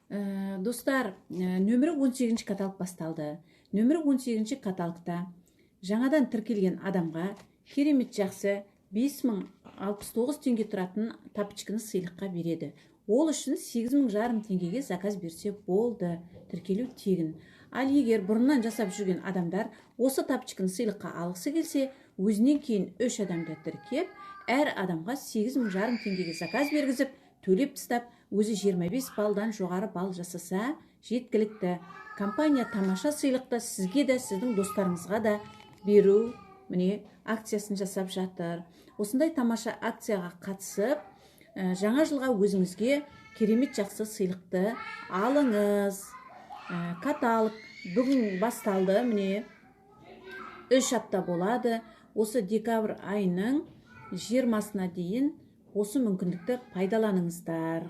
Достар, нөмірі 18 каталог басталды. Нөмірі 18 каталогта жаңадан тіркелген адамға керемет жақсы 5069 теңге тұратын тапочканы сыйлыққа береді. Ол үшін 8500 теңгеге заказ берсе болды. Тіркелу тегін. Ал егер бұрыннан жасап жүрген адамдар осы тапочканы сыйлыққа алғысы келсе, өзінен кейін 3 адамды тіркеп, әр адамға 8500 теңгеге заказ бергізіп, төлеп тастап, өзі 25 балдан жоғары бал жасаса жеткілікті. Компания тамаша сыйлықты сізге де, сіздің достарыңызға да беру акциясын жасап жатыр. Осындай тамаша акцияға қатысып, жаңа жылға өзіңізге керемет жақсы сыйлықты алыңыз. Каталог бүгін басталды, 3 апта болады. Осы декабрь айының 20-сына дейін осы мүмкіндікті пайдаланыңыздар.